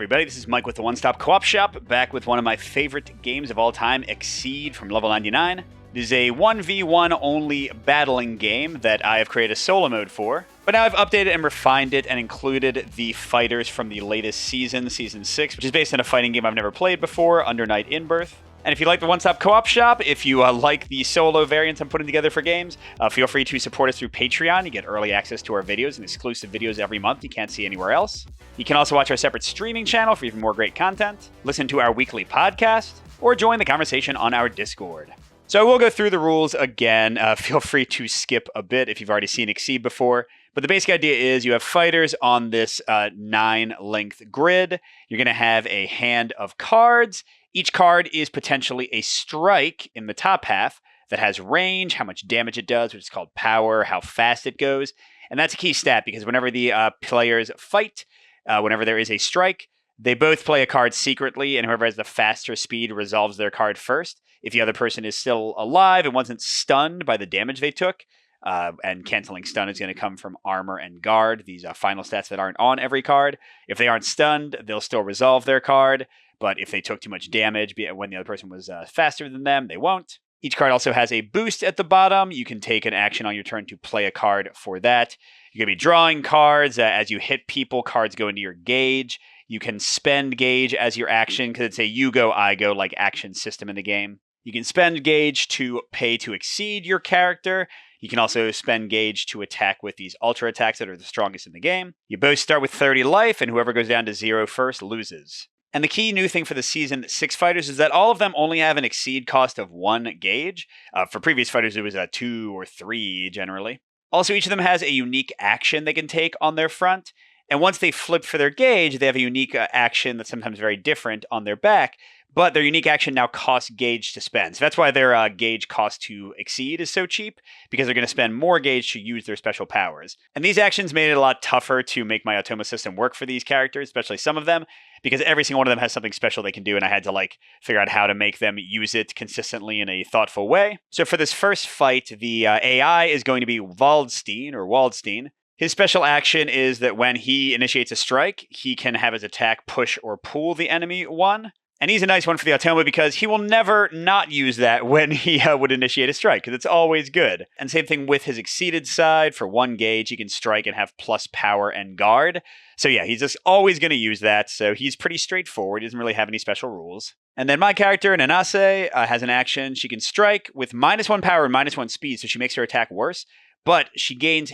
everybody. This is Mike with the One Stop Co-op Shop, back with one of my favorite games of all time, Exceed from level 99. This is a 1v1 only battling game that I have created a solo mode for, but now I've updated and refined it and included the fighters from the latest season, Season 6, which is based on a fighting game I've never played before, Under Night in Birth. And if you like the One Stop Co-op Shop, if you like the solo variants I'm putting together for games, feel free to support us through Patreon. You get early access to our videos and exclusive videos every month you can't see anywhere else. You can also watch our separate streaming channel for even more great content, listen to our weekly podcast, or join the conversation on our Discord. So I will go through the rules again. Feel free to skip a bit if you've already seen Exceed before. But the basic idea is you have fighters on this 9-length grid. You're going to have a hand of cards. Each card is potentially a strike in the top half that has range, how much damage it does, which is called power, how fast it goes. And that's a key stat because whenever the players fight, whenever there is a strike, they both play a card secretly, and whoever has the faster speed resolves their card first. If the other person is still alive and wasn't stunned by the damage they took, and canceling stun is going to come from armor and guard, these final stats that aren't on every card. If they aren't stunned, they'll still resolve their card. But if they took too much damage when the other person was faster than them, they won't. Each card also has a boost at the bottom. You can take an action on your turn to play a card for that. You're going to be drawing cards. As you hit people, cards go into your gauge. You can spend gauge as your action because it's a you go, I go like action system in the game. You can spend gauge to pay to exceed your character. You can also spend gauge to attack with these ultra attacks that are the strongest in the game. You both start with 30 life, and whoever goes down to 0 first loses. And the key new thing for the Season 6 fighters is that all of them only have an exceed cost of 1 gauge. For previous fighters, it was 2 or 3 generally. Also, each of them has a unique action they can take on their front. And once they flip for their gauge, they have a unique action that's sometimes very different on their back. But their unique action now costs gauge to spend. So that's why their gauge cost to exceed is so cheap, because they're going to spend more gauge to use their special powers. And these actions made it a lot tougher to make my Automa system work for these characters, especially some of them, because every single one of them has something special they can do, and I had to figure out how to make them use it consistently in a thoughtful way. So for this first fight, the AI is going to be Waldstein. His special action is that when he initiates a strike, he can have his attack push or pull the enemy one. And he's a nice one for the Automa because he will never not use that when he would initiate a strike, because it's always good. And same thing with his exceeded side. For 1 gauge, he can strike and have plus power and guard. So yeah, he's just always going to use that. So he's pretty straightforward. He doesn't really have any special rules. And then my character, Nanase, has an action. She can strike with -1 power and -1 speed, so she makes her attack worse. But she gains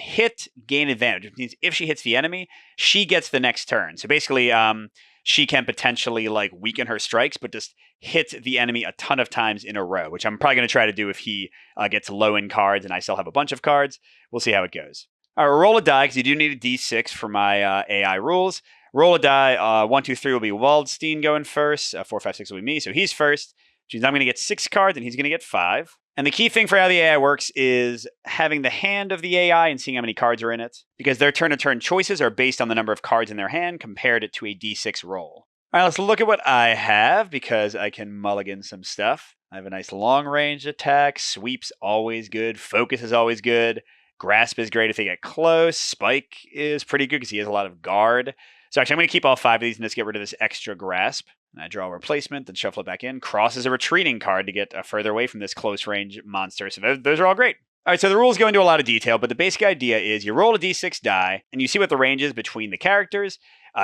gain advantage, which means if she hits the enemy, she gets the next turn. So basically, she can potentially weaken her strikes, but just hit the enemy a ton of times in a row, which I'm probably going to try to do if he gets low in cards and I still have a bunch of cards. We'll see how it goes. All right, roll a die, because you do need a d6 for my AI rules. Roll a die. 1, 2, 3 will be Waldstein going first. 4, 5, 6 will be me, so he's first, which means I'm going to get 6 cards and he's going to get 5. And the key thing for how the AI works is having the hand of the AI and seeing how many cards are in it, because their turn-to-turn choices are based on the number of cards in their hand compared to a d6 roll. All right, let's look at what I have, because I can mulligan some stuff. I have a nice long-range attack. Sweep's always good. Focus is always good. Grasp is great if they get close. Spike is pretty good because he has a lot of guard. So actually, I'm going to keep all 5 of these and just get rid of this extra grasp. And I draw a replacement, then shuffle it back in. Cross is a retreating card to get further away from this close-range monster. So those are all great. All right, so the rules go into a lot of detail, but the basic idea is you roll a d6 die, and you see what the range is between the characters.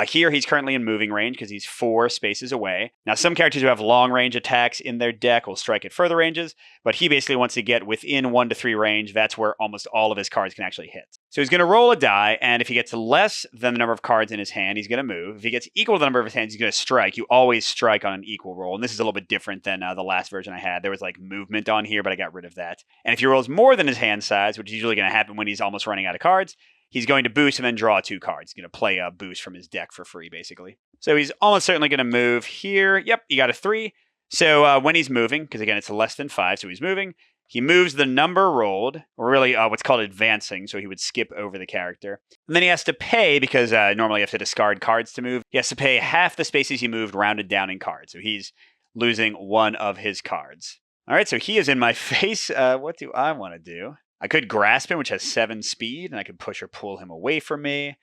Here, he's currently in moving range because he's 4 spaces away. Now, some characters who have long-range attacks in their deck will strike at further ranges, but he basically wants to get within 1 to 3 range. That's where almost all of his cards can actually hit. So he's going to roll a die, and if he gets less than the number of cards in his hand, he's going to move. If he gets equal to the number of his hands, he's going to strike. You always strike on an equal roll, and this is a little bit different than the last version I had. There was movement on here, but I got rid of that. And if he rolls more than his hand size, which is usually going to happen when he's almost running out of cards, he's going to boost and then draw 2 cards. He's going to play a boost from his deck for free, basically. So he's almost certainly going to move here. Yep, you got a 3. So when he's moving, because again, it's less than 5, so he's moving, he moves the number rolled, or really what's called advancing, so he would skip over the character. And then he has to pay, because normally you have to discard cards to move. He has to pay half the spaces he moved rounded down in cards. So he's losing 1 of his cards. All right, so he is in my face. What do I want to do? I could grasp him, which has 7 speed, and I could push or pull him away from me.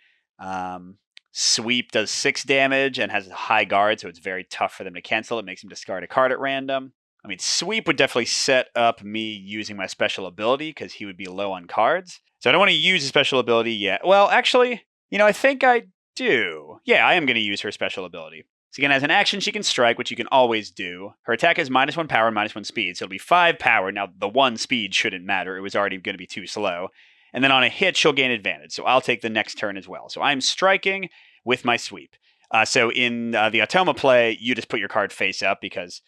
Sweep does 6 damage and has a high guard, so it's very tough for them to cancel. It makes them discard a card at random. I mean, Sweep would definitely set up me using my special ability because he would be low on cards. So I don't want to use a special ability yet. Well, actually, I think I do. Yeah, I am going to use her special ability. So again, as an action, she can strike, which you can always do. Her attack is -1 power and -1 speed, so it'll be 5 power. Now, the 1 speed shouldn't matter. It was already going to be too slow. And then on a hit, she'll gain advantage. So I'll take the next turn as well. So I'm striking with my sweep. So in the Automa play, you just put your card face up because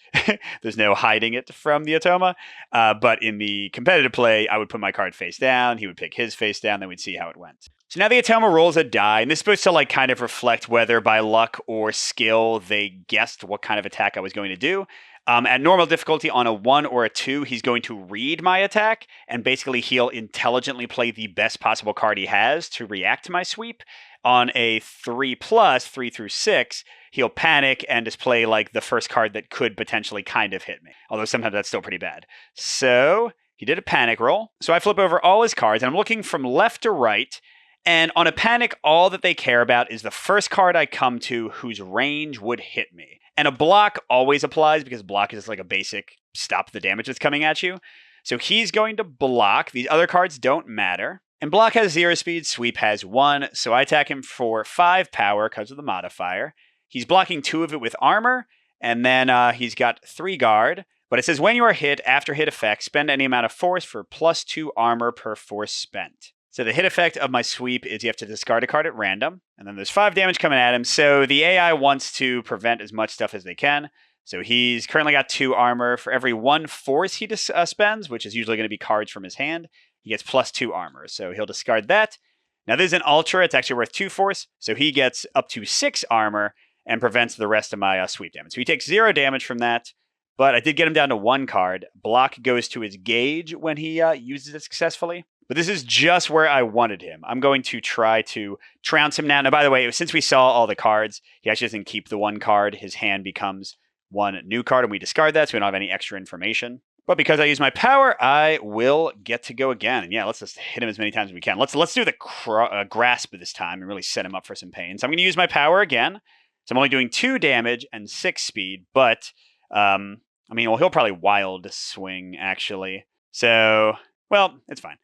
there's no hiding it from the Automa. But in the competitive play, I would put my card face down. He would pick his face down. Then we'd see how it went. So now the Automa rolls a die, and this is supposed to kind of reflect whether by luck or skill they guessed what kind of attack I was going to do. At normal difficulty on a 1 or a 2, he's going to read my attack, and basically he'll intelligently play the best possible card he has to react to my sweep. On a 3+, 3 through 6, he'll panic and just play the first card that could potentially kind of hit me. Although sometimes that's still pretty bad. So he did a panic roll. So I flip over all his cards, and I'm looking from left to right. And on a panic, all that they care about is the first card I come to whose range would hit me. And a block always applies because block is a basic stop the damage that's coming at you. So he's going to block. These other cards don't matter. And block has 0 speed, sweep has 1. So I attack him for 5 power because of the modifier. He's blocking 2 of it with armor. And then he's got 3 guard. But it says when you are hit, after hit effect, spend any amount of force for +2 armor per force spent. So the hit effect of my sweep is you have to discard a card at random, and then there's 5 damage coming at him. So the AI wants to prevent as much stuff as they can. So he's currently got 2 armor. For every 1 force he spends, which is usually going to be cards from his hand, he gets +2 armor. So he'll discard that. Now this is an ultra. It's actually worth 2 force. So he gets up to 6 armor and prevents the rest of my sweep damage. So he takes 0 damage from that. But I did get him down to 1 card. Block goes to his gauge when he uses it successfully. But this is just where I wanted him. I'm going to try to trounce him now. Now, by the way, since we saw all the cards, he actually doesn't keep the 1 card. His hand becomes 1 new card, and we discard that, so we don't have any extra information. But because I use my power, I will get to go again. And yeah, let's just hit him as many times as we can. Let's do the grasp this time and really set him up for some pain. So I'm going to use my power again. So I'm only doing 2 damage and 6 speed, but he'll probably wild swing, actually. So, well, it's fine.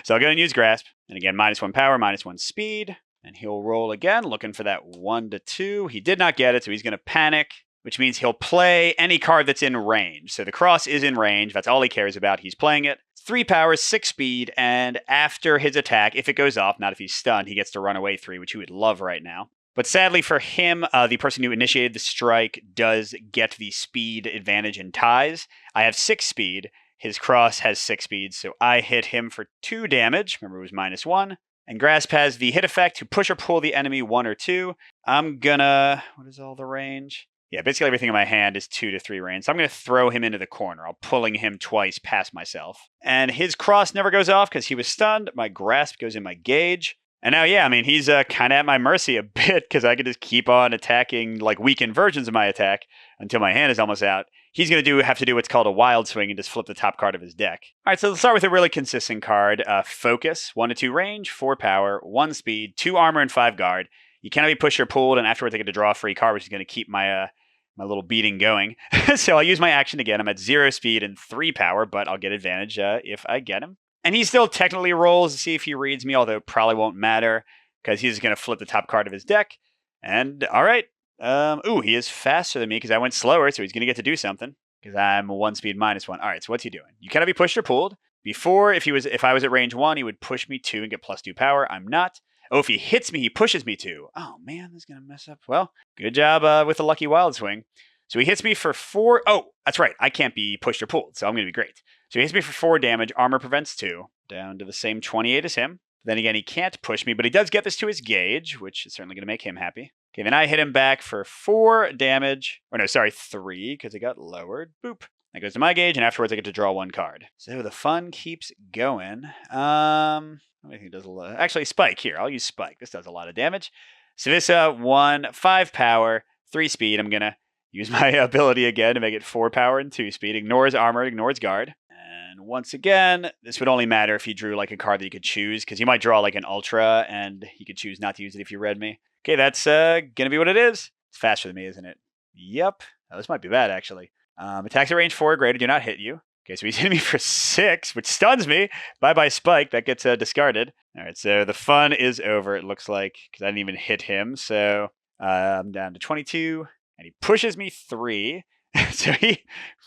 So I'll go and use grasp. And again, -1 power, -1 speed. And he'll roll again, looking for that 1 to 2. He did not get it, so he's going to panic, which means he'll play any card that's in range. So the cross is in range. That's all he cares about. He's playing it. 3 power, 6 speed, and after his attack, if it goes off, not if he's stunned, he gets to run away 3, which he would love right now. But sadly for him, the person who initiated the strike does get the speed advantage in ties. I have 6 speed. His cross has 6 speed, so I hit him for 2 damage. Remember, it was -1. And Grasp has the hit effect to push or pull the enemy 1 or 2. I'm gonna... What is all the range? Yeah, basically everything in my hand is 2 to 3 range. So I'm going to throw him into the corner. I'm pulling him twice past myself. And his cross never goes off because he was stunned. My Grasp goes in my gauge. And now, yeah, he's kind of at my mercy a bit because I could just keep on attacking weakened versions of my attack until my hand is almost out. He's going to have to do what's called a wild swing and just flip the top card of his deck. All right, so let's start with a really consistent card. Focus, 1 to 2 range, 4 power, 1 speed, 2 armor, and 5 guard. You cannot be pushed or pulled, and afterwards I get to draw a free card, which is going to keep my little beating going. So I'll use my action again. I'm at 0 speed and 3 power, but I'll get advantage if I get him. And he still technically rolls to see if he reads me, although it probably won't matter because he's going to flip the top card of his deck. And all right. He is faster than me because I went slower, so he's going to get to do something because I'm 1 speed -1. All right, so what's he doing? You cannot be pushed or pulled. Before, if I was at range 1, he would push me 2 and get +2 power. I'm not. Oh, if he hits me, he pushes me 2. Oh, man, this is going to mess up. Well, good job with the lucky wild swing. So he hits me for 4. Oh, that's right. I can't be pushed or pulled, so I'm going to be great. So he hits me for 4 damage. Armor prevents 2. Down to the same 28 as him. Then again, he can't push me, but he does get this to his gauge, which is certainly going to make him happy. Okay, then I hit him back for 4 damage. Or no, sorry, 3, because it got lowered. Boop. That goes to my gauge, and afterwards I get to draw 1 card. So the fun keeps going. I think it does a lot. Actually, Spike here. I'll use Spike. This does a lot of damage. Savissa, 1, 5 power, 3 speed. I'm going to use my ability again to make it 4 power and 2 speed. Ignores armor, ignores guard. And once again, this would only matter if he drew like a card that you could choose, because he might draw like an Ultra, and he could choose not to use it if you read me. Okay, that's gonna be what it is. It's faster than me, isn't it? Yep. Oh, this might be bad, actually. Attacks at range 4 or greater do not hit you. Okay, so he's hitting me for 6, which stuns me. Bye-bye Spike. That gets discarded. All right, so the fun is over, it looks like, because I didn't even hit him. So I'm down to 22, and he pushes me 3. So he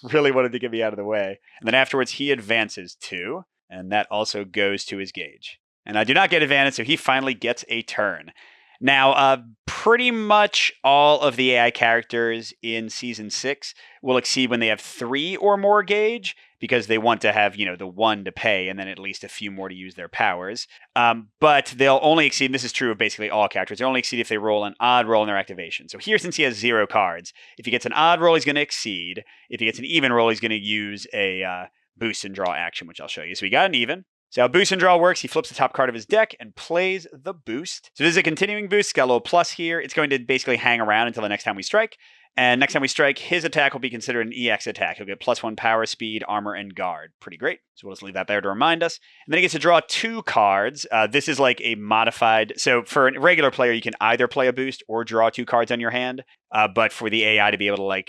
really wanted to get me out of the way. And then afterwards, he advances 2, and that also goes to his gauge. And I do not get advantage, so he finally gets a turn. Now, pretty much all of the AI characters in Season 6 will exceed when they have 3 or more gauge, because they want to have, the 1 to pay, and then at least a few more to use their powers. But they'll only exceed, and this is true of basically all characters, they'll only exceed if they roll an odd roll in their activation. So here, since he has 0 cards, if he gets an odd roll, he's going to exceed. If he gets an even roll, he's going to use a boost and draw action, which I'll show you. So we got an even. So how boost and draw works, he flips the top card of his deck and plays the boost. So this is a continuing boost. It's got a little plus here. It's going to basically hang around until the next time we strike. And next time we strike, his attack will be considered an EX attack. He'll get +1 power, speed, armor, and guard. Pretty great. So we'll just leave that there to remind us. And then he gets to draw 2 cards. This is like a modified. So for a regular player, you can either play a boost or draw 2 cards on your hand. But for the AI to be able to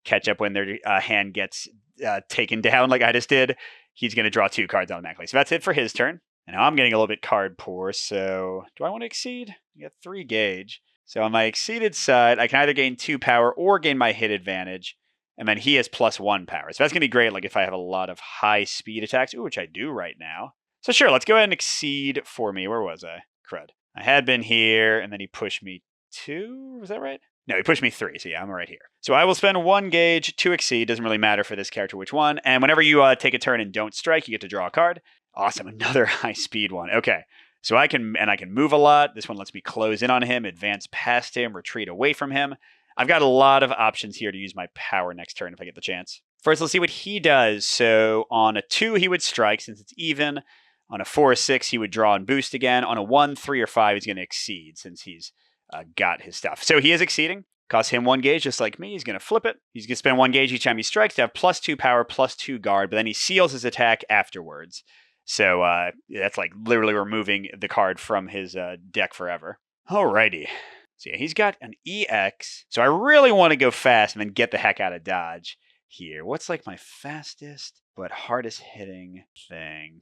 catch up when their hand gets taken down like I just did, he's going to draw 2 cards automatically. So that's it for his turn. And now I'm getting a little bit card poor. So do I want to exceed? I got 3 gauge. So on my exceeded side, I can either gain 2 power or gain my hit advantage. And then he has +1 power. So that's going to be great if I have a lot of high speed attacks, which I do right now. So sure, let's go ahead and exceed for me. Where was I? Crud. I had been here, and then he pushed me 2. Was that right? No, he pushed me 3, so yeah, I'm right here. So I will spend 1 gauge to exceed. Doesn't really matter for this character which one. And whenever you take a turn and don't strike, you get to draw a card. Awesome, another high speed one. Okay, so I can move a lot. This one lets me close in on him, advance past him, retreat away from him. I've got a lot of options here to use my power next turn if I get the chance. First, let's see what he does. So on a 2, he would strike since it's even. On a 4 or 6, he would draw and boost again. On a 1, 3, or 5, he's going to exceed since he's got his stuff. So he is exceeding. Costs him 1 gauge, just like me. He's going to flip it. He's going to spend 1 gauge each time he strikes to have +2 power, +2 guard, but then he seals his attack afterwards. So that's like literally removing the card from his deck forever. Alrighty. So yeah, he's got an EX. So I really want to go fast and then get the heck out of dodge here. What's like my fastest but hardest hitting thing?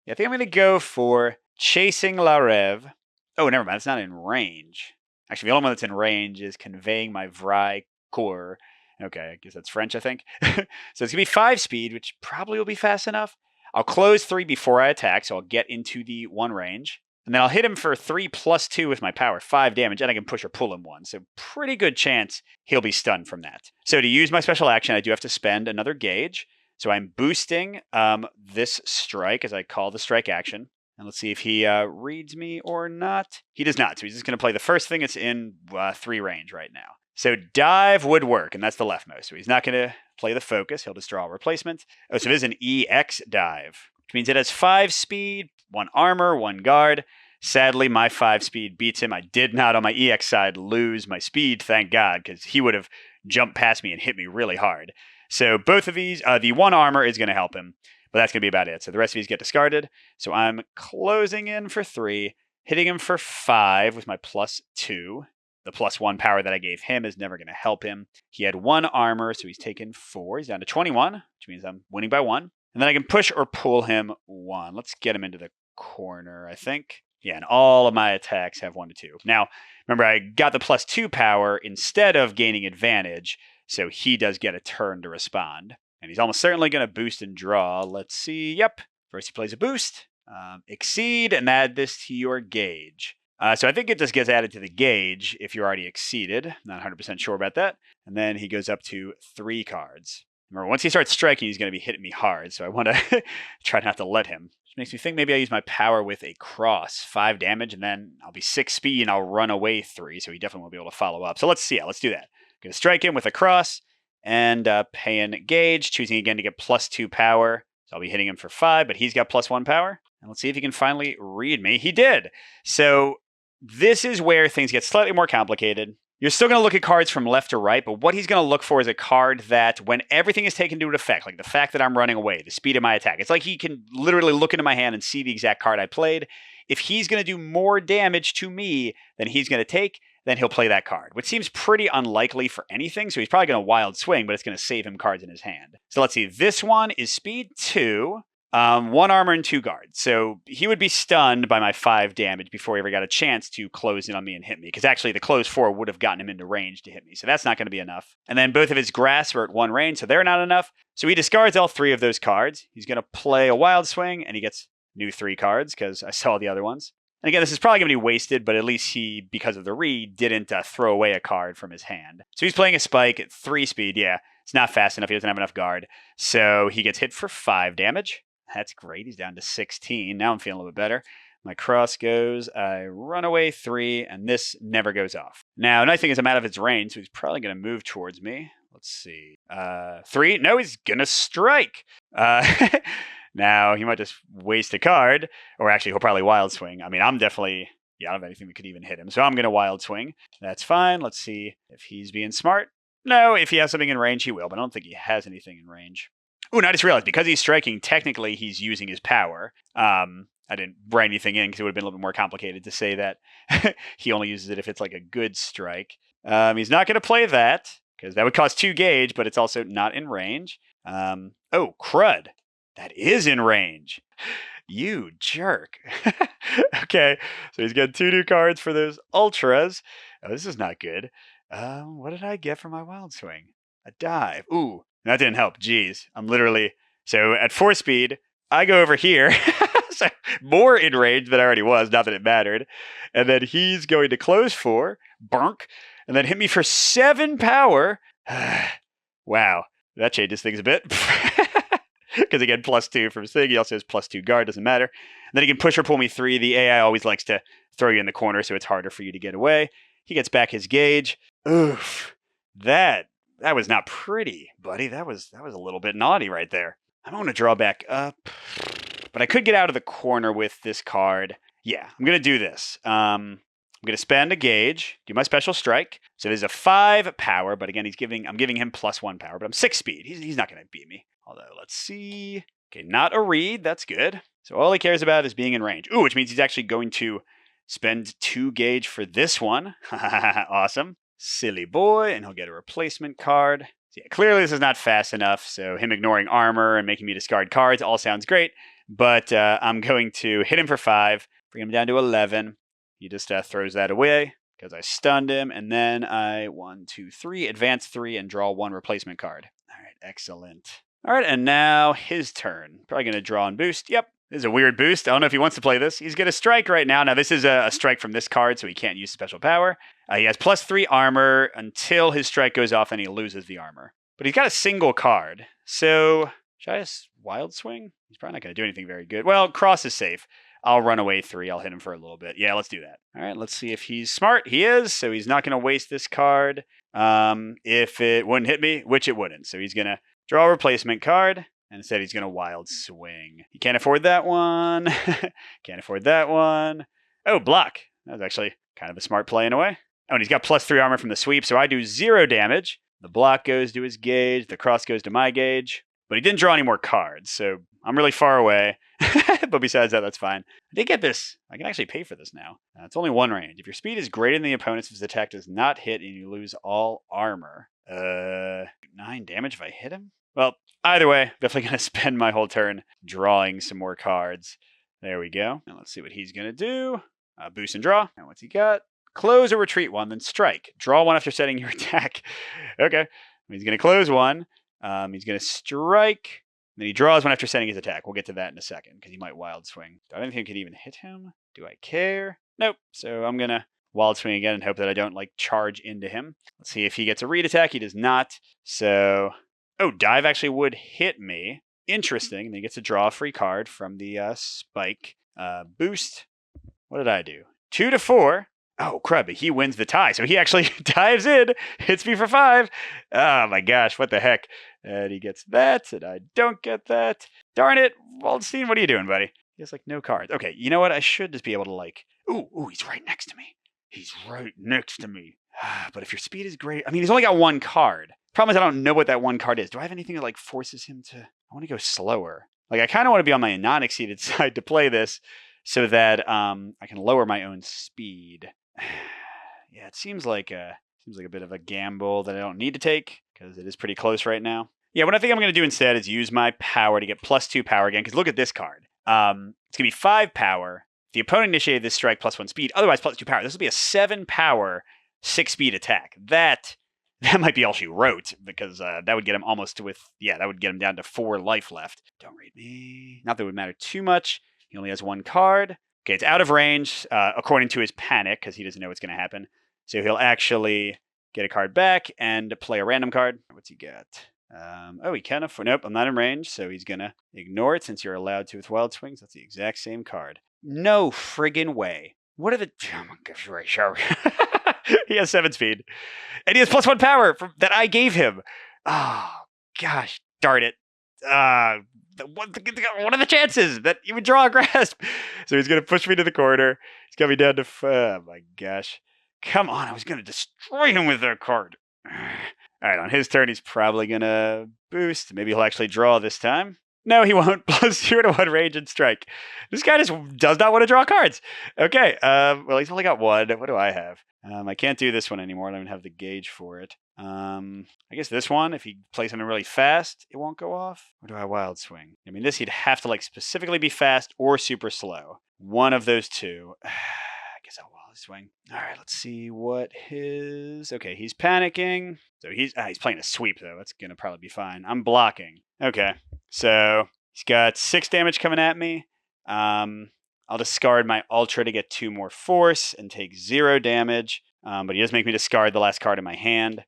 Yeah, I think I'm going to go for Chasing La Rêve. Oh, never mind. It's not in range. Actually, the only one that's in range is Conveying My Vrai Corps. Okay, I guess that's French, I think. So it's going to be 5 speed, which probably will be fast enough. I'll close 3 before I attack, so I'll get into the 1 range. And then I'll hit him for 3 + 2 with my power, 5 damage, and I can push or pull him 1. So pretty good chance he'll be stunned from that. So to use my special action, I do have to spend another gauge. So I'm boosting this strike as I call the strike action. And let's see if he reads me or not. He does not, so he's just going to play the first thing that's in 3 range right now. So dive would work, and that's the leftmost. So he's not going to play the focus. He'll just draw a replacement. Oh, so it is an EX dive, which means it has 5 speed, 1 armor, 1 guard. Sadly, my 5 speed beats him. I did not, on my EX side, lose my speed, thank God, because he would have jumped past me and hit me really hard. So both of these, the 1 armor is going to help him, but that's going to be about it. So the rest of these get discarded. So I'm closing in for 3, hitting him for 5 with my +2. The +1 power that I gave him is never going to help him. He had 1 armor, so he's taken 4. He's down to 21, which means I'm winning by 1. And then I can push or pull him 1. Let's get him into the corner, I think. Yeah, and all of my attacks have 1 to 2. Now, remember, I got the +2 power instead of gaining advantage, so he does get a turn to respond. And he's almost certainly going to boost and draw. Let's see. Yep. First he plays a boost. Exceed and add this to your gauge. So I think it just gets added to the gauge if you're already exceeded. Not 100% sure about that. And then he goes up to 3 cards. Remember, once he starts striking, he's going to be hitting me hard. So I want to try not to let him. Which makes me think maybe I use my power with a cross. 5 damage, and then I'll be 6 speed, and I'll run away 3. So he definitely won't be able to follow up. So let's see. Let's do that. I'm going to strike him with a cross and pay in gauge. Choosing again to get +2 power. So I'll be hitting him for 5, but he's got +1 power. And let's see if he can finally read me. He did. So this is where things get slightly more complicated. You're still going to look at cards from left to right, but what he's going to look for is a card that, when everything is taken into effect, like the fact that I'm running away, the speed of my attack, it's like he can literally look into my hand and see the exact card I played. If he's going to do more damage to me than he's going to take, then he'll play that card, which seems pretty unlikely for anything. So he's probably going to wild swing, but it's going to save him cards in his hand. So let's see. This one is speed 2. 1 armor and 2 guards. So he would be stunned by my 5 damage before he ever got a chance to close in on me and hit me. Because actually the close 4 would have gotten him into range to hit me. So that's not going to be enough. And then both of his grasps are at 1 range, so they're not enough. So he discards all 3 of those cards. He's going to play a wild swing, and he gets new 3 cards because I saw the other ones. And again, this is probably going to be wasted, but at least he, because of the read, didn't throw away a card from his hand. So he's playing a spike at 3 speed. Yeah, it's not fast enough. He doesn't have enough guard. So he gets hit for 5 damage. That's great. He's down to 16. Now I'm feeling a little bit better. My cross goes. I run away 3, and this never goes off. Now, the nice thing is I'm out of its range, so he's probably going to move towards me. Let's see. 3. No, he's going to strike. Now, he might just waste a card, or actually, he'll probably wild swing. I mean, I'm definitely, I don't have anything that could even hit him, so I'm going to wild swing. That's fine. Let's see if he's being smart. No, if he has something in range, he will, but I don't think he has anything in range. Oh, I just realized, because he's striking, technically he's using his power. I didn't write anything in because it would have been a little bit more complicated to say that he only uses it if it's like a good strike. He's not going to play that because that would cost 2 gauge, but it's also not in range. Oh, crud. That is in range. You jerk. Okay, so he's got 2 new cards for those ultras. Oh, this is not good. What did I get for my wild swing? A dive. Ooh. That didn't help. Jeez. I'm literally... So at 4 speed, I go over here. So more in range than I already was. Not that it mattered. And then he's going to close 4. Bonk. And then hit me for 7 power. Wow. That changes things a bit. Because again, +2 from Sig. He also has +2 guard. Doesn't matter. And then he can push or pull me 3. The AI always likes to throw you in the corner, so it's harder for you to get away. He gets back his gauge. Oof. That was not pretty, buddy. That was a little bit naughty right there. I'm going to draw back up, but I could get out of the corner with this card. Yeah, I'm going to do this. I'm going to spend a gauge, do my special strike. So there's a 5 power, but again, I'm giving him +1 power, but I'm 6 speed. He's not going to beat me. Although, let's see. Okay, not a read. That's good. So all he cares about is being in range. Ooh, which means he's actually going to spend 2 gauge for this one. Awesome. Silly boy, and he'll get a replacement card. So yeah, clearly this is not fast enough, so him ignoring armor and making me discard cards all sounds great, but I'm going to hit him for 5, bring him down to 11. He just throws that away because I stunned him, and then I 1, 2, 3, advance 3, and draw 1 replacement card. All right, excellent. All right, and now his turn. Probably going to draw and boost. Yep. This is a weird boost. I don't know if he wants to play this. He's going to strike right now. Now, this is a strike from this card, so he can't use special power. He has +3 armor until his strike goes off and he loses the armor. But he's got a single card. So, should I just wild swing? He's probably not going to do anything very good. Well, cross is safe. I'll run away 3. I'll hit him for a little bit. Yeah, let's do that. All right, let's see if he's smart. He is, so he's not going to waste this card. If it wouldn't hit me, which it wouldn't. So he's going to draw a replacement card. And instead, he's going to wild swing. He can't afford that one. Can't afford that one. Oh, block. That was actually kind of a smart play in a way. Oh, and he's got +3 armor from the sweep, so I do 0 damage. The block goes to his gauge. The cross goes to my gauge. But he didn't draw any more cards, so I'm really far away. But besides that, that's fine. I did get this. I can actually pay for this now. It's only 1 range. If your speed is greater than the opponent's, if his attack does not hit and you lose all armor. 9 damage if I hit him? Well, either way, definitely going to spend my whole turn drawing some more cards. There we go. Now let's see what he's going to do. Boost and draw. And what's he got? Close or retreat 1, then strike. Draw 1 after setting your attack. Okay. He's going to close 1. He's going to strike. Then he draws 1 after setting his attack. We'll get to that in a second because he might wild swing. Do I think I can even hit him? Do I care? Nope. So I'm going to wild swing again and hope that I don't charge into him. Let's see if he gets a read attack. He does not. So... Oh, dive actually would hit me. Interesting. And then he gets to draw a free card from the spike. Boost. What did I do? 2 to 4. Oh, crud. But he wins the tie. So he actually dives in, hits me for 5. Oh, my gosh. What the heck? And he gets that, and I don't get that. Darn it. Waldstein, what are you doing, buddy? He has, no cards. Okay, you know what? I should just be able to, Ooh, he's right next to me. He's right next to me. But if your speed is great, I mean, he's only got one card. Problem is, I don't know what that one card is. Do I have anything that like forces him to? I want to go slower. Like I kind of want to be on my non-exceeded side to play this, so that I can lower my own speed. Yeah, it seems like a bit of a gamble that I don't need to take because it is pretty close right now. Yeah, what I think I'm going to do instead is use my power to get +2 power again. Because look at this card. It's going to be 5 power. The opponent initiated this strike +1 speed. Otherwise, +2 power. This will be a 7 power, 6 speed attack. That might be all she wrote because that would get him that would get him down to 4 life left. Don't read me. Not that it would matter too much. He only has 1 card. Okay, it's out of range according to his panic because he doesn't know what's going to happen. So he'll actually get a card back and play a random card. What's he got? He can afford. Nope, I'm not in range, so he's going to ignore it since you're allowed to with Wild Swings. That's the exact same card. No friggin' way. What are the... Oh my gosh, he has 7 speed. And he has +1 power that I gave him. Oh, gosh darn it. What are the chances that he would draw a grasp? So he's going to push me to the corner. He's got me down to... Oh my gosh. Come on, I was going to destroy him with that card. All right, on his turn, he's probably going to boost. Maybe he'll actually draw this time. No, he won't. +0 to 1 range and strike. This guy just does not want to draw cards. Okay, well, he's only got 1. What do I have? I can't do this one anymore. I don't even have the gauge for it. I guess this one, if he plays something really fast, it won't go off. Or do I Wild Swing? I mean, this he'd have to like specifically be fast or super slow. One of those two. I guess I'll Wild Swing. All right, let's see what his... Okay, he's panicking. So he's playing a sweep, though. That's going to probably be fine. I'm blocking. Okay, so he's got 6 damage coming at me. I'll discard my Ultra to get 2 more force and take 0 damage. But he does make me discard the last card in my hand.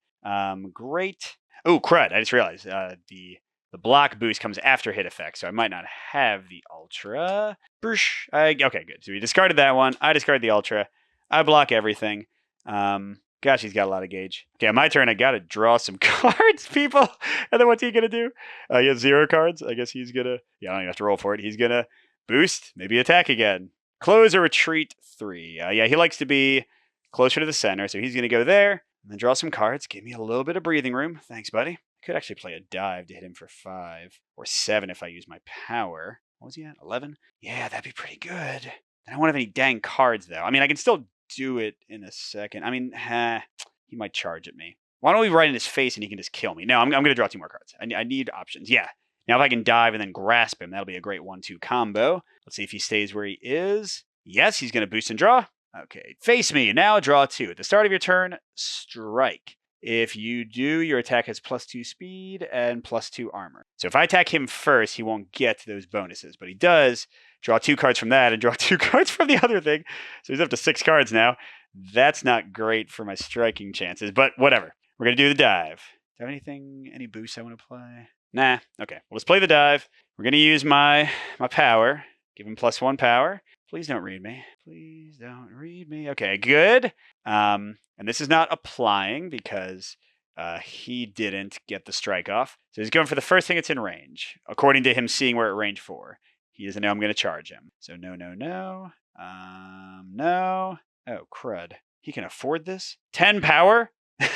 Great. Oh, crud. I just realized the block boost comes after hit effect, so I might not have the Ultra. Okay, good. So we discarded that one. I discard the Ultra. I block everything. Gosh, he's got a lot of gauge. Okay, on my turn, I got to draw some cards, people. And then what's he going to do? He has 0 cards. I guess he's going to... Yeah, I don't even have to roll for it. He's going to boost, maybe attack again. Close or retreat 3. Yeah, he likes to be closer to the center, so he's going to go there and then draw some cards. Give me a little bit of breathing room. Thanks, buddy. I could actually play a dive to hit him for 5 or 7 if I use my power. What was he at? 11? Yeah, that'd be pretty good. I don't have any dang cards, though. I mean, I can still do it in a second. I mean, he might charge at me. Why don't we right in his face and he can just kill me? No, I'm going to draw 2 more cards. I need options. Yeah. Now, if I can dive and then grasp him, that'll be a great 1-2 combo. Let's see if he stays where he is. Yes, he's going to boost and draw. Okay, face me. Now draw 2. At the start of your turn, strike. If you do, your attack has +2 speed and +2 armor. So if I attack him first, he won't get those bonuses. But he does draw 2 cards from that and draw 2 cards from the other thing. So he's up to 6 cards now. That's not great for my striking chances, but whatever. We're going to do the dive. Do I have any boosts I want to play? Nah. Okay, well, let's play the dive. We're going to use my power. Give him +1 power. Please don't read me. Please don't read me. Okay, good. And this is not applying because he didn't get the strike off. So he's going for the first thing that's in range, according to him seeing where at range 4. He doesn't know I'm going to charge him. So no. No. Oh, crud. He can afford this? 10 power? All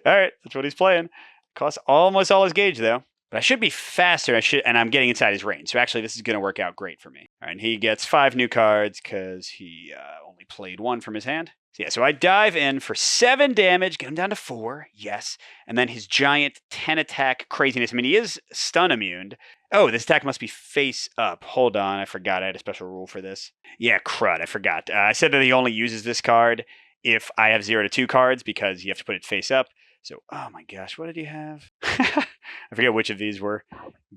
right, that's what he's playing. Costs almost all his gauge, though. But I should be faster, and I'm getting inside his range. So actually, this is going to work out great for me. All right, and he gets 5 new cards because he only played 1 from his hand. So yeah, so I dive in for 7 damage, get him down to 4, yes. And then his giant 10 attack craziness. I mean, he is stun immune. Oh, this attack must be face up. Hold on, I forgot I had a special rule for this. Yeah, crud, I forgot. I said that he only uses this card if I have 0 to 2 cards because you have to put it face up. So, oh my gosh, what did he have? I forget which of these were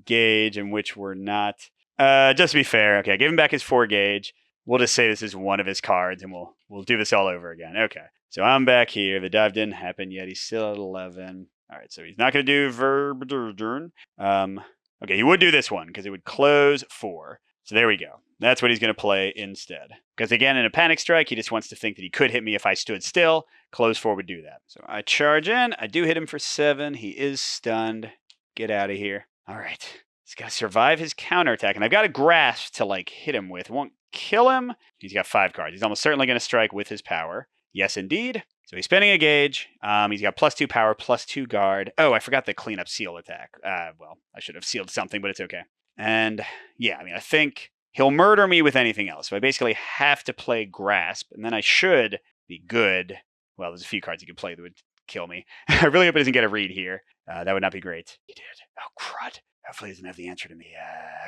gauge and which were not. Just to be fair, okay, I gave him back his 4 gauge. We'll just say this is one of his cards, and we'll do this all over again. Okay, so I'm back here. The dive didn't happen yet. He's still at 11. All right, so he's not going to do Verbdurn. Okay, he would do this one because it would close 4. So there we go. That's what he's going to play instead. Because again, in a panic strike, he just wants to think that he could hit me if I stood still. Close 4 would do that. So I charge in. I do hit him for 7. He is stunned. Get out of here. All right. He's got to survive his counterattack. And I've got a grasp to like hit him with. Won't kill him. He's got 5 cards. He's almost certainly going to strike with his power. Yes, indeed. So he's spending a gauge. He's got +2 power, +2 guard. Oh, I forgot the cleanup seal attack. Well, I should have sealed something, but it's okay. And yeah, I mean, I think he'll murder me with anything else. So I basically have to play Grasp, and then I should be good. Well, there's a few cards he could play that would kill me. I really hope he doesn't get a read here. That would not be great. He did. Oh, crud. Hopefully he doesn't have the answer to me.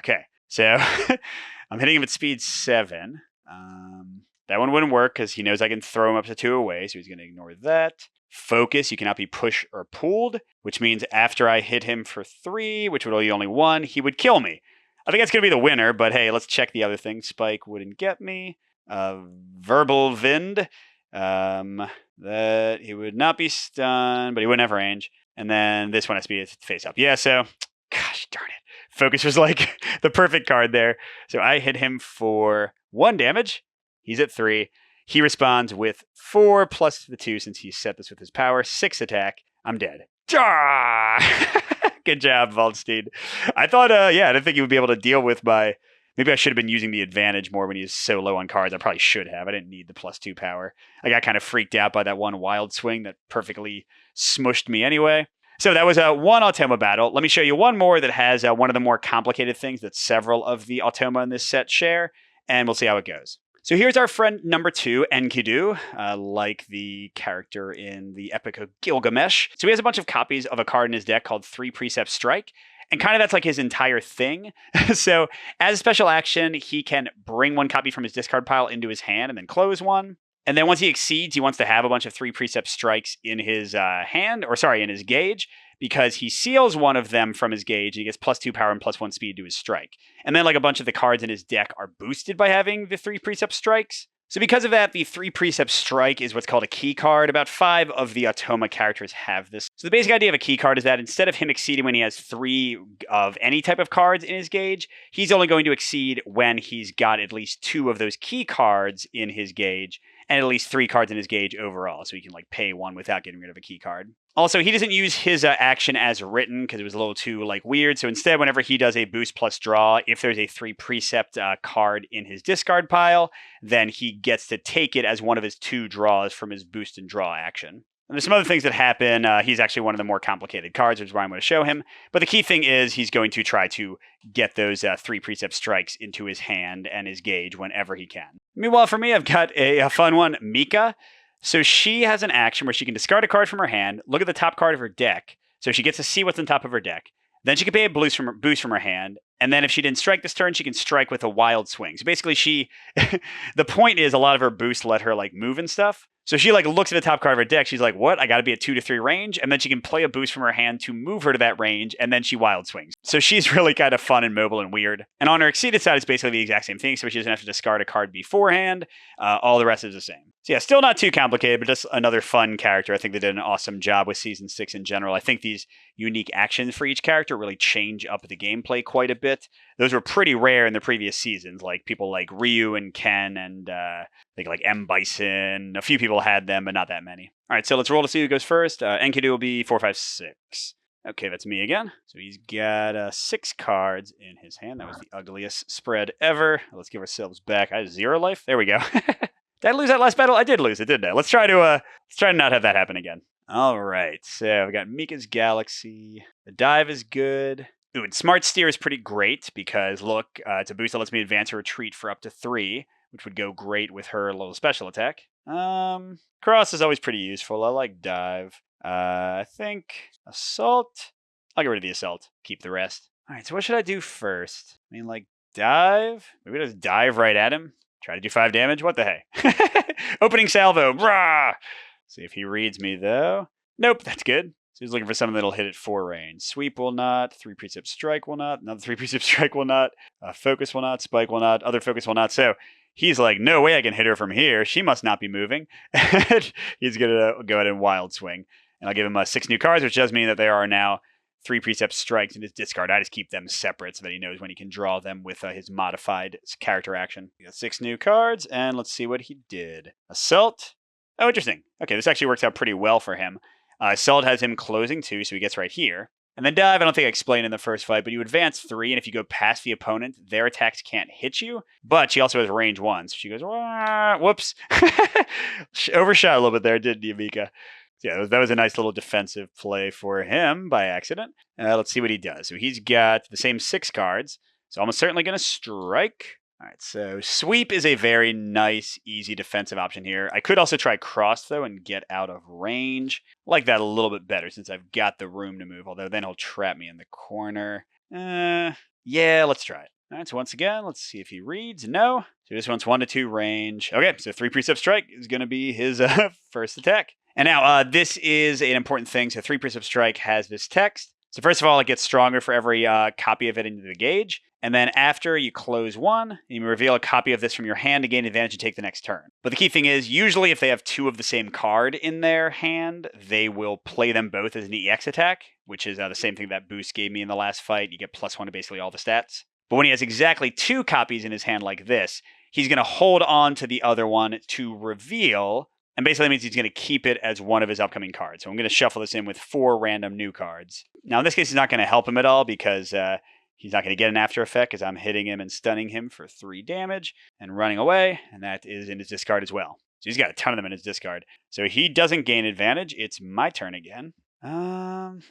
Okay. So I'm hitting him at speed 7. That one wouldn't work because he knows I can throw him up to 2 away, so he's going to ignore that. Focus, you cannot be pushed or pulled, which means after I hit him for 3, which would be only 1, he would kill me. I think that's going to be the winner, but hey, let's check the other thing. Spike wouldn't get me. Verbal Vind, that he would not be stunned, but he wouldn't have range. And then this one has to be face up. Yeah, so, gosh darn it. Focus was like the perfect card there. So I hit him for 1 damage. He's at 3. He responds with 4 plus the 2 since he set this with his power. 6 attack. I'm dead. Good job, Waldstein. I thought, I didn't think he would be able to deal with my... Maybe I should have been using the advantage more when he's so low on cards. I probably should have. I didn't need the +2 power. I got kind of freaked out by that one wild swing that perfectly smushed me anyway. So that was one Automa battle. Let me show you one more that has one of the more complicated things that several of the Automa in this set share, and we'll see how it goes. So here's our friend number 2, Enkidu, like the character in the Epic of Gilgamesh. So he has a bunch of copies of a card in his deck called 3 Precept Strike, and kind of that's like his entire thing. So as a special action, he can bring 1 copy from his discard pile into his hand and then close 1. And then once he exceeds, he wants to have a bunch of 3 Precept Strikes in his in his gauge, because he seals 1 of them from his gauge. And he gets +2 power and +1 speed to his strike. And then like a bunch of the cards in his deck are boosted by having the 3 Precept Strikes. So because of that, the 3 Precept Strike is what's called a key card. About 5 of the Automa characters have this. So the basic idea of a key card is that instead of him exceeding when he has 3 of any type of cards in his gauge, he's only going to exceed when he's got at least 2 of those key cards in his gauge, and at least 3 cards in his gauge overall, so he can like pay 1 without getting rid of a key card. Also, he doesn't use his action as written because it was a little too weird. So instead, whenever he does a boost plus draw, if there's a 3 Precept card in his discard pile, then he gets to take it as one of his 2 draws from his boost and draw action. And there's some other things that happen. He's actually one of the more complicated cards, which is why I'm going to show him. But the key thing is he's going to try to get those 3 Precept Strikes into his hand and his gauge whenever he can. Meanwhile, for me, I've got a fun one, Mika. So she has an action where she can discard a card from her hand, look at the top card of her deck, so she gets to see what's on top of her deck. Then she can pay a boost from her hand, and then if she didn't strike this turn, she can strike with a wild swing. So basically the point is a lot of her boosts let her move and stuff. So she looks at the top card of her deck. She's like, what? I got to be at 2 to 3 range. And then she can play a boost from her hand to move her to that range. And then she wild swings. So she's really kind of fun and mobile and weird. And on her exceeded side, it's basically the exact same thing. So she doesn't have to discard a card beforehand. All the rest is the same. So yeah, still not too complicated, but just another fun character. I think they did an awesome job with Season 6 in general. I think these unique actions for each character really change up the gameplay quite a bit. Those were pretty rare in the previous seasons. Like people like Ryu and Ken and I think like M. Bison. A few people had them, but not that many. All right, so let's roll to see who goes first. Enkidu will be 4, 5, 6. Okay, that's me again. So he's got 6 cards in his hand. That was the ugliest spread ever. Let's give ourselves back. I have 0 life. There we go. Did I lose that last battle? I did lose it, didn't I? Let's try to not have that happen again. All right, so we got Mika's Galaxy. The dive is good. Ooh, and Smart Steer is pretty great because, look, it's a boost that lets me advance or retreat for up to 3, which would go great with her little special attack. Cross is always pretty useful. I like Dive. I think Assault. I'll get rid of the Assault. Keep the rest. All right, so what should I do first? I mean, Dive? Maybe just dive right at him. Try to do 5 damage? What the hey? Opening salvo. Rah! See if he reads me, though. Nope, that's good. So he's looking for something that'll hit at 4 range. Sweep will not. 3 Precept Strike will not. Another 3 Precept Strike will not. Focus will not. Spike will not. Other Focus will not. So he's like, no way I can hit her from here. She must not be moving. He's going to go ahead and Wild Swing. And I'll give him 6 new cards, which does mean that there are now 3 Precept Strikes in his discard. I just keep them separate so that he knows when he can draw them with his modified character action. He got 6 new cards, and let's see what he did. Assault. Oh, interesting. Okay, this actually works out pretty well for him. Assault has him closing 2, so he gets right here. And then dive, I don't think I explained in the first fight, but you advance 3, and if you go past the opponent, their attacks can't hit you. But she also has range 1, so she goes, whoops. Overshot a little bit there, didn't you, Mika? Yeah, that was a nice little defensive play for him by accident. Let's see what he does. So he's got the same 6 cards, so almost certainly going to strike. All right, so sweep is a very nice, easy defensive option here. I could also try cross, though, and get out of range. I like that a little bit better since I've got the room to move, although then he'll trap me in the corner. Yeah, let's try it. All right, so once again, let's see if he reads. No. So this one's 1 to 2 range. Okay, so 3 precept strike is going to be his first attack. And now this is an important thing. So 3 precept strike has this text. So first of all, it gets stronger for every copy of it into the gauge. And then after you close 1, you reveal a copy of this from your hand to gain advantage and take the next turn. But the key thing is, usually if they have 2 of the same card in their hand, they will play them both as an EX attack, which is the same thing that Boost gave me in the last fight. You get +1 to basically all the stats. But when he has exactly 2 copies in his hand like this, he's going to hold on to the other one to reveal. And basically that means he's going to keep it as one of his upcoming cards. So I'm going to shuffle this in with 4 random new cards. Now in this case, it's not going to help him at all because he's not going to get an after effect because I'm hitting him and stunning him for 3 damage and running away. And that is in his discard as well. So he's got a ton of them in his discard. So he doesn't gain advantage. It's my turn again. And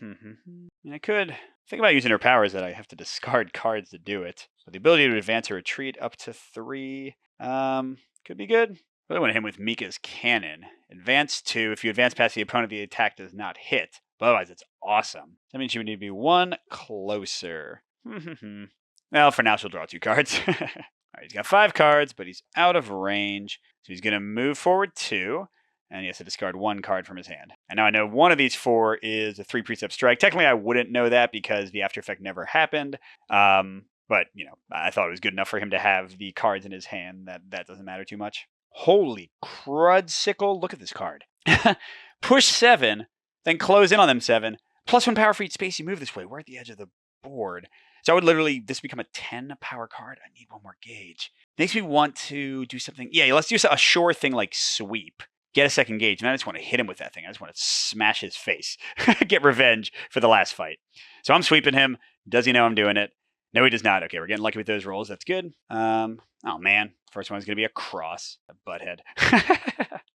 I could think about using her powers that I have to discard cards to do it. So the ability to advance or retreat up to 3 could be good. Really want to hit him with Mika's cannon. Advance 2. If you advance past the opponent, the attack does not hit. But otherwise, it's awesome. That means you would need to be 1 closer. Well, for now, she'll draw 2 cards. All right, he's got 5 cards, but he's out of range. So he's going to move forward 2, and he has to discard 1 card from his hand. And now I know one of these 4 is a 3 precept strike. Technically, I wouldn't know that because the after effect never happened. But, I thought it was good enough for him to have the cards in his hand that doesn't matter too much. Holy crudsicle, look at this card. Push 7, then close in on them 7. +1 power for each space you move this way. We're at the edge of the board. So I would literally, this become a 10 power card. I need 1 more gauge. Makes me want to do something. Yeah, let's do a sure thing like sweep. Get a second gauge. And I just want to hit him with that thing. I just want to smash his face. Get revenge for the last fight. So I'm sweeping him. Does he know I'm doing it? No, he does not. Okay, we're getting lucky with those rolls. That's good. Oh, man. First one's going to be a cross. A butthead.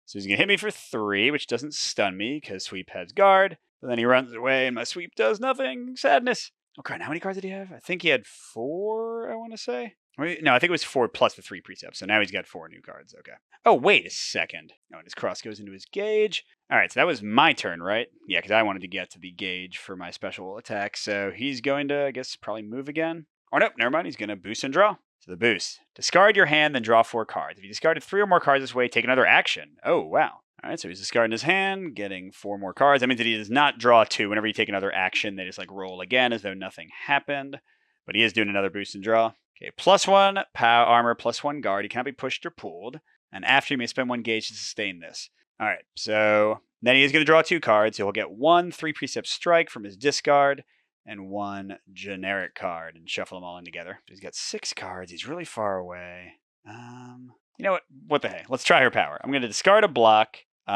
So he's going to hit me for 3, which doesn't stun me because sweep has guard. But then he runs away and my sweep does nothing. Sadness. Okay, how many cards did he have? I think he had 4, I want to say. No, I think it was 4 plus the 3 precepts. So now he's got 4 new cards. Okay. Oh, wait a second. Oh, and his cross goes into his gauge. All right, so that was my turn, right? Yeah, because I wanted to get to the gauge for my special attack. So he's going to, I guess, probably move again. Or nope, never mind. He's going to boost and draw. So the boost. Discard your hand, then draw 4 cards. If you discarded 3 or more cards this way, take another action. Oh, wow. All right, so he's discarding his hand, getting 4 more cards. That means that he does not draw 2. Whenever you take another action, they just roll again as though nothing happened. But he is doing another boost and draw. Okay, +1 power armor, +1 guard. He cannot be pushed or pulled. And after, you may spend 1 gauge to sustain this. All right, so then he is going to draw 2 cards. So he'll get 1 3 precept strike from his discard and 1 generic card and shuffle them all in together. So he's got 6 cards. He's really far away. You know what? What the heck? Let's try her power. I'm going to discard a block. So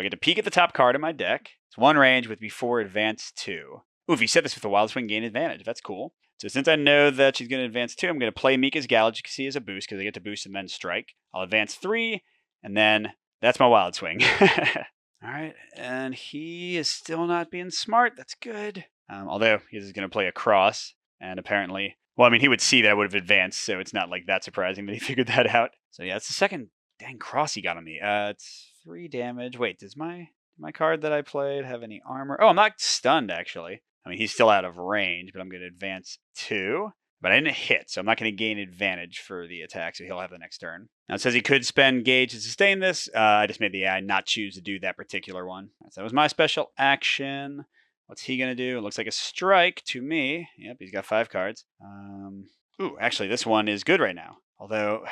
I get to peek at the top card in my deck. It's 1 range with before advance 2. Ooh, if you set this with the Wild Swing, gain advantage. That's cool. So since I know that she's going to advance 2, I'm going to play Mika's Gallage, you can see, as a boost because I get to boost and then strike. I'll advance 3, and then that's my Wild Swing. All right, and he is still not being smart. That's good. Although he's going to play a cross, and apparently, well, I mean, he would see that I would have advanced, so it's not that surprising that he figured that out. So yeah, it's the second dang cross he got on me. It's 3 damage. Wait, does my card that I played have any armor? Oh, I'm not stunned, actually. I mean, he's still out of range, but I'm going to advance 2. But I didn't hit, so I'm not going to gain advantage for the attack, so he'll have the next turn. Now, it says he could spend gauge to sustain this. I just made the AI not choose to do that particular one. So that was my special action. What's he going to do? It looks like a strike to me. Yep, he's got 5 cards. Ooh, actually, this one is good right now. Although,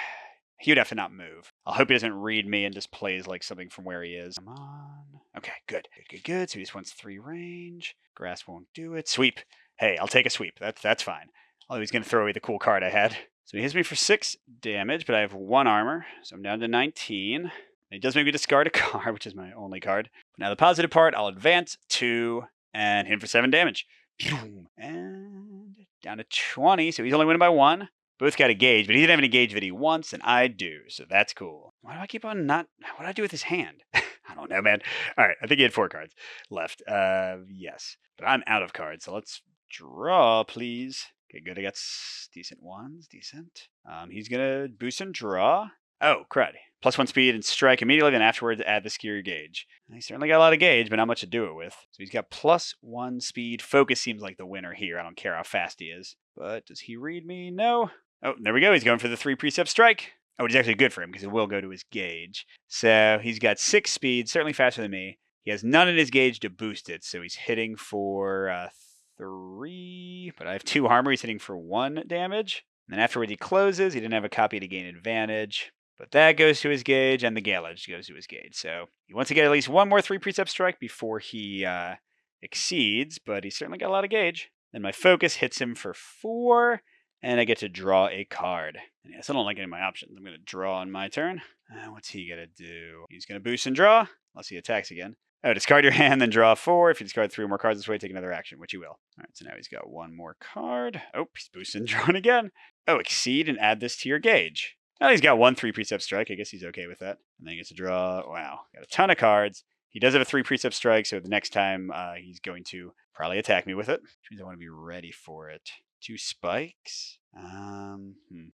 he would have to not move. I'll hope he doesn't read me and just plays something from where he is. Come on. Okay, good. Good. So he just wants 3 range. Grasp won't do it. Sweep. Hey, I'll take a sweep. That's fine. Although he's going to throw away the cool card I had. So he hits me for 6 damage, but I have 1 armor. So I'm down to 19. And he does make me discard a card, which is my only card. But now the positive part, I'll advance 2 and hit him for 7 damage. And down to 20. So he's only winning by 1. Both got a gauge, but he didn't have any gauge that he wants, and I do. So that's cool. Why do I keep on not... What do I do with his hand? I don't know, man. All right, I think he had 4 cards left. Yes. But I'm out of cards, so let's draw, please. Okay, good. I got decent ones. Decent. He's going to boost and draw. Oh, crud. +1 speed and strike immediately, then afterwards add the skier gauge. He certainly got a lot of gauge, but not much to do it with. So he's got +1 speed. Focus seems like the winner here. I don't care how fast he is. But does he read me? No. Oh, there we go. He's going for the 3 precept strike. Oh, it's actually good for him because it will go to his gauge. So he's got 6 speed, certainly faster than me. He has none in his gauge to boost it, so he's hitting for 3. But I have 2 armor. He's hitting for 1 damage. And then afterwards he closes. He didn't have a copy to gain advantage. But that goes to his gauge, and the Gallage goes to his gauge. So he wants to get at least 1 more 3 precept strike before he exceeds, but he certainly got a lot of gauge. Then my focus hits him for 4, and I get to draw a card. And yes, I don't like any of my options. I'm going to draw on my turn. What's he going to do? He's going to boost and draw, unless he attacks again. Oh, discard your hand, then draw 4. If you discard 3 or more cards this way, take another action, which you will. All right, so now he's got 1 more card. Oh, he's boosting and drawing again. Oh, exceed and add this to your gauge. Well, he's got 1 3 precept strike. I guess he's okay with that. And then he gets to draw. Wow, got a ton of cards. He does have a 3 precept strike, so the next time he's going to probably attack me with it, which means I want to be ready for it. 2 spikes. Now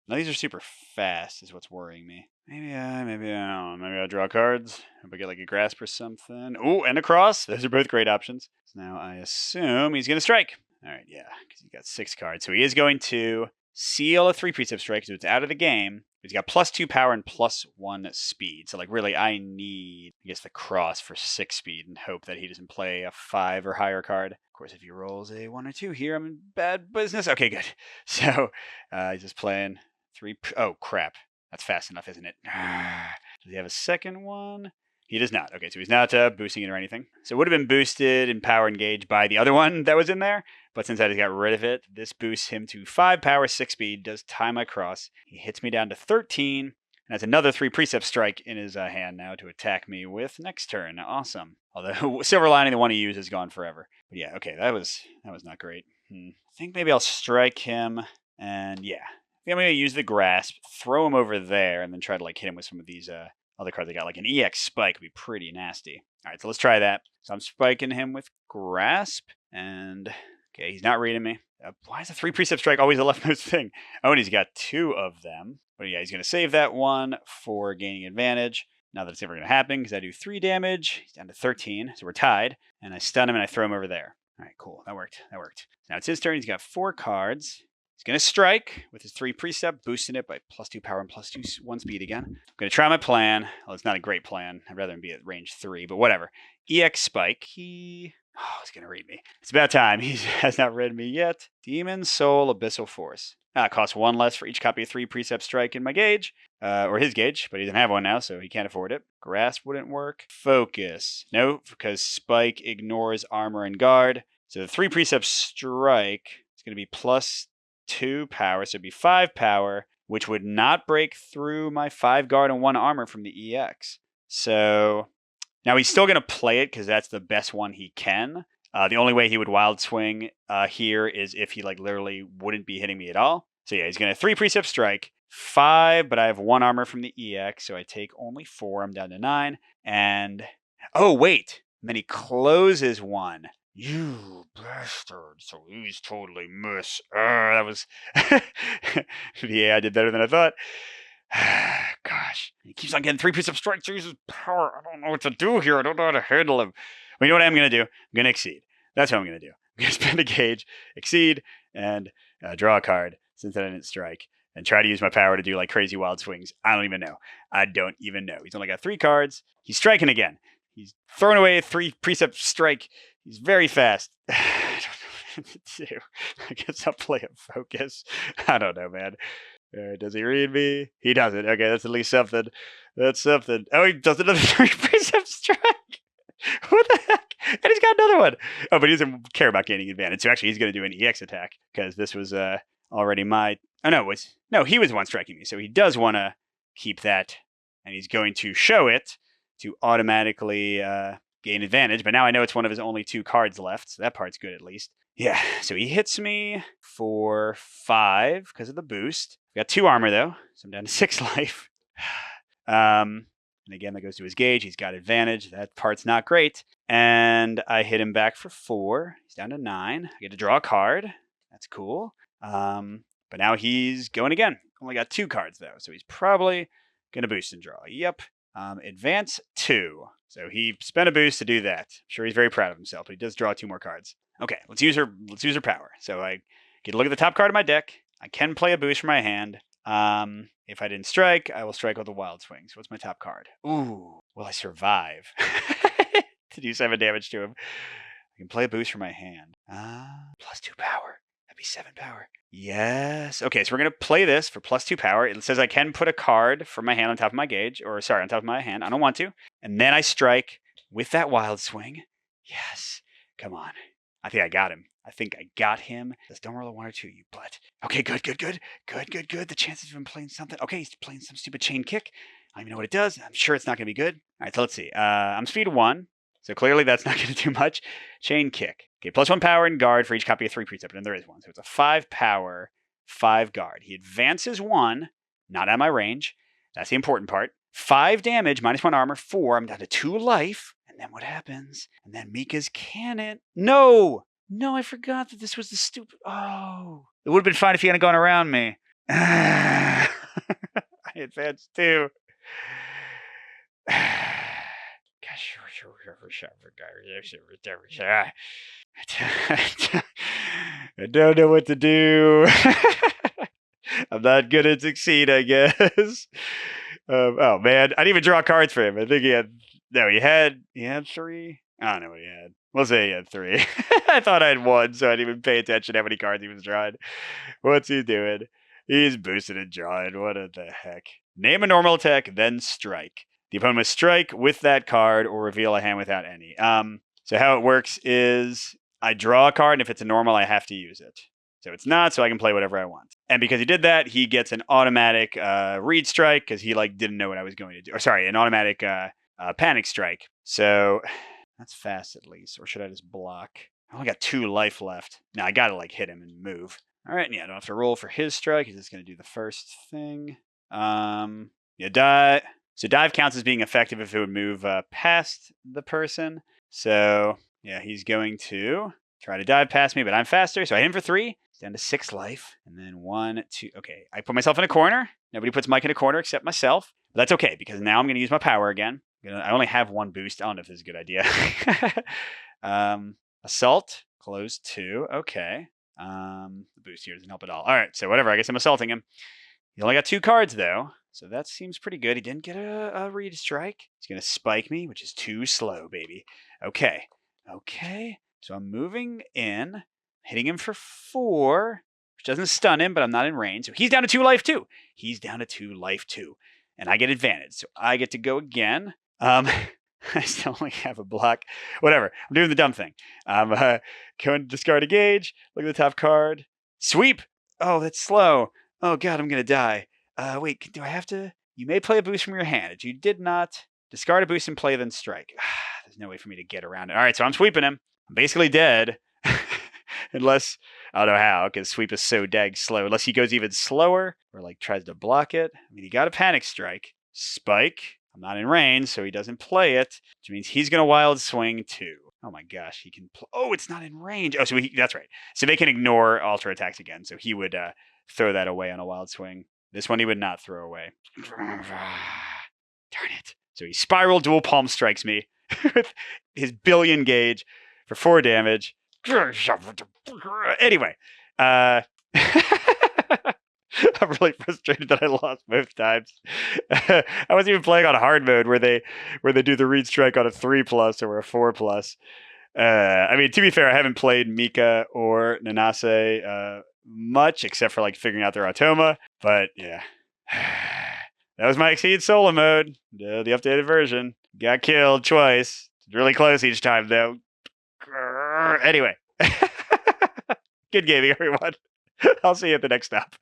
these are super fast, is what's worrying me. Maybe I'll draw cards. Hope I get like a grasp or something. Oh, and a cross. Those are both great options. So now I assume he's going to strike. All right, yeah, because he's got 6 cards. So he is going to seal a 3 precept strike, so it's out of the game. He's got +2 power and +1 speed. So, like, really, I need, I guess, the cross for 6 speed and hope that he doesn't play a 5 or higher card. Of course, if he rolls a 1 or 2 here, I'm in bad business. Okay, good. So, he's just playing 3. Oh, crap. That's fast enough, isn't it? Does he have a second one? He does not. Okay, so he's not boosting it or anything. So it would have been boosted in power and gauge by the other one that was in there. But since I just got rid of it, this boosts him to 5 power, 6 speed, does tie my cross. He hits me down to 13, and has another 3 precept strike in his hand now to attack me with next turn. Awesome. Although Silver Lining, the one he used, is gone forever. But yeah, okay, that was not great. I think maybe I'll strike him, and yeah. I think I'm going to use the grasp, throw him over there, and then try to like hit him with some of these other cards I got. Like an EX spike would be pretty nasty. All right, so let's try that. So I'm spiking him with grasp, and okay, he's not reading me. Why is the 3 precept strike always the leftmost thing? Oh, and he's got 2 of them. But yeah, he's going to save that one for gaining advantage. Not that it's ever going to happen because I do 3 damage. He's down to 13, so we're tied. And I stun him and I throw him over there. All right, cool. That worked. Now it's his turn. He's got 4 cards. He's going to strike with his 3 precept, boosting it by +2 power and +1 speed again. I'm going to try my plan. Well, it's not a great plan. I'd rather him be at range 3, but whatever. EX spike. He's going to read me. It's about time. He has not read me yet. Demon Soul Abyssal Force. It costs 1 less for each copy of 3 precept strike in my gauge, or his gauge, but he doesn't have one now, so he can't afford it. Grasp wouldn't work. Focus. No, because spike ignores armor and guard. So the 3 precept strike is going to be +2 power, so it'd be 5 power, which would not break through my 5 guard and 1 armor from the EX. So now he's still going to play it because that's the best one he can. The only way he would wild swing here is if he like literally wouldn't be hitting me at all. So yeah, he's going to 3 precept strike, 5, but I have 1 armor from the EX, so I take only 4. I'm down to 9. And oh wait, and then he closes 1. You bastard. So he's totally miss. That was... yeah, I did better than I thought. Gosh. He keeps on getting 3 precept strikes. Uses power. I don't know what to do here. I don't know how to handle him. Well, you know what I'm going to do? I'm going to exceed. That's what I'm going to do. I'm going to spend a gauge, exceed, and draw a card since I didn't strike. And try to use my power to do like crazy wild swings. I don't even know. He's only got 3 cards. He's striking again. He's throwing away a 3 precept strike. He's very fast. I don't know what to do. I guess I'll play a focus. I don't know, man. Does he read me? He doesn't. Okay, that's at least something. That's something. Oh, he does another 3 precept strike. What the heck? And he's got another one. Oh, but he doesn't care about gaining advantage. So actually, he's going to do an EX attack because this was already my... Oh, no, he was the one striking me. So he does want to keep that. And he's going to show it to automatically gain advantage, but now I know it's one of his only 2 cards left, so that part's good at least. Yeah, so he hits me for 5 because of the boost. Got 2 armor though, so I'm down to 6 life. And again, that goes to his gauge. He's got advantage. That part's not great. And I hit him back for 4. He's down to 9. I get to draw a card. That's cool. But now he's going again. Only got 2 cards though, so he's probably gonna boost and draw. Yep. Advance 2. So he spent a boost to do that. I'm sure he's very proud of himself, but he does draw 2 more cards. Okay, let's use her power. So I get to look at the top card of my deck. I can play a boost from my hand. If I didn't strike, I will strike with a wild swing. So what's my top card? Ooh, will I survive to do 7 damage to him? I can play a boost from my hand. Plus 2 power. That'd be 7 power. Yes. Okay, so we're going to play this for plus 2 power. It says I can put a card from my hand on top of my gauge, or sorry, on top of my hand. I don't want to. And then I strike with that wild swing. Yes. Come on. I think I got him. Just don't roll a 1 or 2, you butt. Okay, good. The chances of him playing something. Okay, he's playing some stupid chain kick. I don't even know what it does. I'm sure it's not going to be good. All right, so let's see. I'm speed 1, so clearly that's not going to do much. Chain kick. Okay, plus 1 power and guard for each copy of 3 precept, and there is one. So it's a 5 power, 5 guard. He advances 1, not out of my range. That's the important part. 5 damage, minus 1 armor, 4. I'm down to 2 life. And then what happens? And then Mika's cannon. No, I forgot that this was the stupid. Oh, it would have been fine if he hadn't gone around me. I advanced 2. I don't know what to do. I'm not gonna succeed, I guess. Oh man, I didn't even draw cards for him. I think he had 3. I don't know what he had. We'll say he had 3. I thought I had 1, so I didn't even pay attention to how many cards he was drawing. What's he doing? He's boosting and drawing. What the heck? Name a normal attack, then strike. The opponent must strike with that card or reveal a hand without any. So how it works is I draw a card, and if it's a normal, I have to use it. So it's not, so I can play whatever I want. And because he did that, he gets an automatic read strike because he didn't know what I was going to do. Or sorry, an automatic panic strike. So that's fast at least. Or should I just block? I only got 2 life left. Now I gotta hit him and move. All right, yeah, I don't have to roll for his strike. He's just gonna do the first thing. Dive. So dive counts as being effective if it would move past the person. So yeah, he's going to try to dive past me, but I'm faster. So I hit him for 3. He's down to 6 life. And then 1, 2. Okay, I put myself in a corner. Nobody puts Mike in a corner except myself. But that's okay because now I'm going to use my power again. I only have 1 boost. I don't know if this is a good idea. Assault. Close 2. Okay. The boost here doesn't help at all. All right, so whatever. I guess I'm assaulting him. He only got 2 cards, though. So that seems pretty good. He didn't get a read strike. He's going to spike me, which is too slow, baby. Okay. So I'm moving in, hitting him for 4, which doesn't stun him, but I'm not in range. So he's down to 2 life, too. And I get advantage. So I get to go again. I still only have a block. Whatever. I'm doing the dumb thing. I'm going to discard a gauge. Look at the top card. Sweep. Oh, that's slow. Oh, God, I'm going to die. Wait, do I have to? You may play a boost from your hand. If you did not, discard a boost and play, then strike. There's no way for me to get around it. All right, so I'm sweeping him. I'm basically dead. Unless, I don't know how, because sweep is so dang slow. Unless he goes even slower or tries to block it. I mean, he got a panic strike. Spike. I'm not in range, so he doesn't play it, which means he's going to wild swing too. Oh my gosh, he can oh, it's not in range. Oh, so that's right. So they can ignore alter attacks again. So he would throw that away on a wild swing. This one he would not throw away. Darn it. So he spiral dual palm strikes me with his billion gauge for 4 damage. Anyway, I'm really frustrated that I lost both times. I wasn't even playing on hard mode where they do the read strike on a 3+ or a 4+. I mean, to be fair, I haven't played Mika or Nanase much except for figuring out their Automa, but yeah. That was my Exceed solo mode, the updated version. Got killed twice. Really close each time though. Anyway. Good gaming, everyone. I'll see you at the next stop.